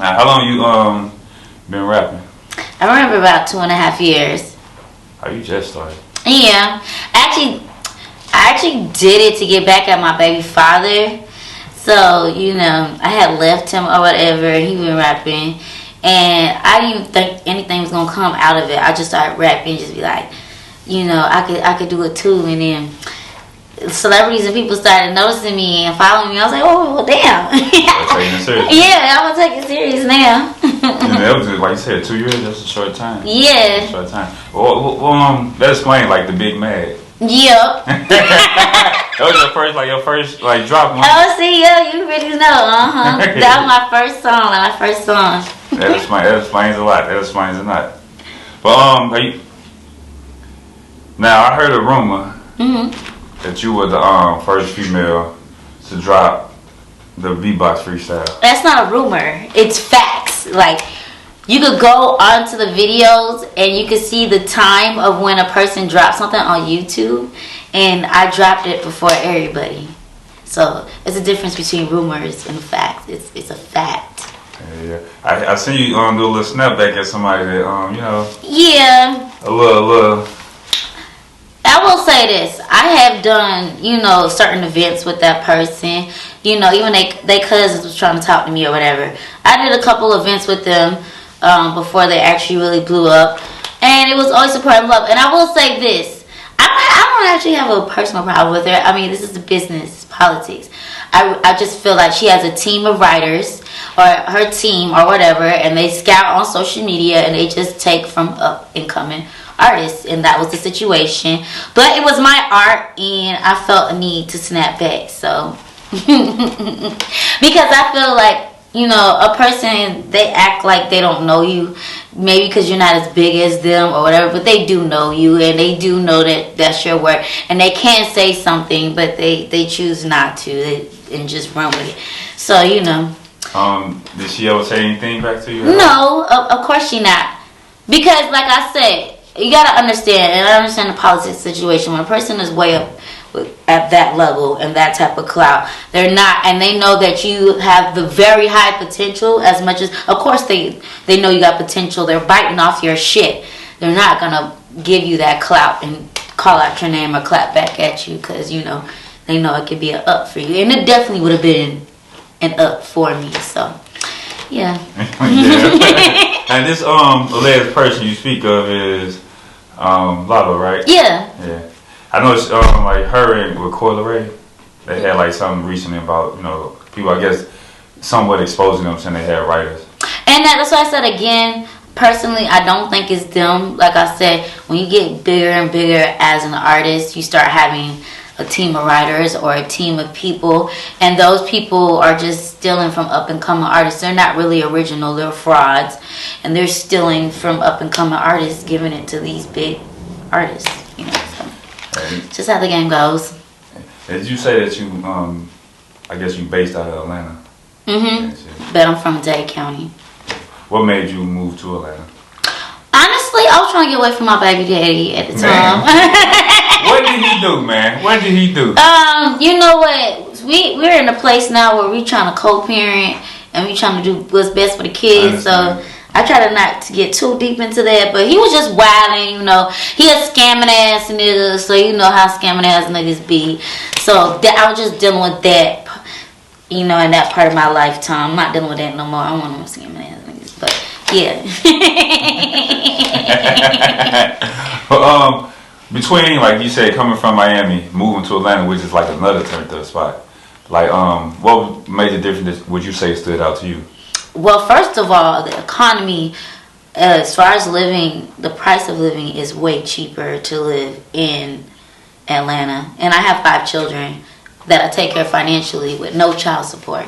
Now, how long you been rapping? I remember about 2.5 years. Oh, you just started. Yeah. I actually did it to get back at my baby father. So, I had left him or whatever. He been rapping. And I didn't even think anything was going to come out of it. I just started rapping, just be like, I could do it too. And then celebrities and people started noticing me and following me. I was like, oh, well, damn. Taking it serious. Yeah, I'm going to take it serious now. That was, like you said, 2 years. That's a short time. Yeah. Short time. Well, that explains like the Big Mad. Yep. That was your first drop. Oh, see, yeah, you really know. That was my first song. That explains a lot. That explains a lot. But now I heard a rumor that you were the first female to drop the beatbox freestyle. That's not a rumor. It's facts. Like, you could go onto the videos and you could see the time of when a person dropped something on YouTube, and I dropped it before everybody. So it's a difference between rumors and facts. It's a fact. Yeah. I see you do a little snapback at somebody that Yeah. A little. I will say this. I have done, certain events with that person. Even they cousins was trying to talk to me or whatever. I did a couple events with them before they actually really blew up. And it was always support and love. And I will say this. I don't actually have a personal problem with her. I mean, this is the business, politics. I just feel like she has a team of writers, or her team or whatever, and they scout on social media and they just take from up and coming artists, and that was the situation. But it was my art and I felt a need to snap back. So because I feel like, a person, they act like they don't know you, maybe because you're not as big as them or whatever, but they do know you, and they do know that that's your work, and they can say something, but they choose not to, and just run with it. So, Did she ever say anything back to you? No, of course she not. Because, like I said, you gotta understand, and I understand the politics situation. When a person is way up at that level and that type of clout, they're not, and they know that you have the very high potential. As much as, of course, they know you got potential. They're biting off your shit. They're not gonna give you that clout and call out your name or clap back at you, because they know it could be an up for you, and it definitely would have been an up for me. So, yeah. Yeah. And this alleged person you speak of is Latto, right? Yeah. Yeah. I know it's like her and with Coyle Ray. They had like something recently about people, I guess, somewhat exposing them, saying they had writers. And that's why I said again. Personally, I don't think it's them. Like I said, when you get bigger and bigger as an artist, you start having a team of writers or a team of people, and those people are just stealing from up and coming artists. They're not really original. They're frauds, and they're stealing from up and coming artists, giving it to these big artists. So just how the game goes. Did you say that you I guess you based out of Atlanta? But I'm from Dade County. What made you move to Atlanta? Honestly, I was trying to get away from my baby daddy at the time. What did he do, man? What did he do? You know what? We're in a place now where we trying to co-parent and we trying to do what's best for the kids. So I try to not to get too deep into that. But he was just wilding, He a scamming ass nigga, so you know how scamming ass niggas be. So I was just dealing with that, in that part of my lifetime. I'm not dealing with that no more. I don't want no scamming ass niggas. But yeah. But, between, like you said, coming from Miami, moving to Atlanta, which is like another turned up spot, like, what major difference would you say stood out to you? Well, first of all, the economy, as far as living, the price of living is way cheaper to live in Atlanta. And I have 5 children that I take care of financially with no child support.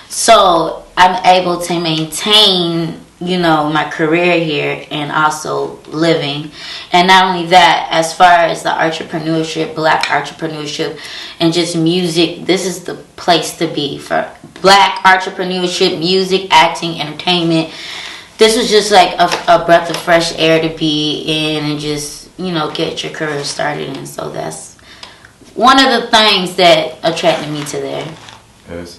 So I'm able to maintain, my career here and also living. And not only that, as far as the entrepreneurship, black entrepreneurship, and just music, this is the place to be for black entrepreneurship, music, acting, entertainment. This was just like a breath of fresh air to be in and just, get your career started. And so that's one of the things that attracted me to there. Yes,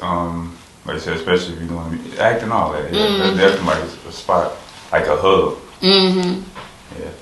Like I said, especially if you're doing acting, all that. Yeah, that's definitely like a spot, like a hub. Mm-hmm. Yeah.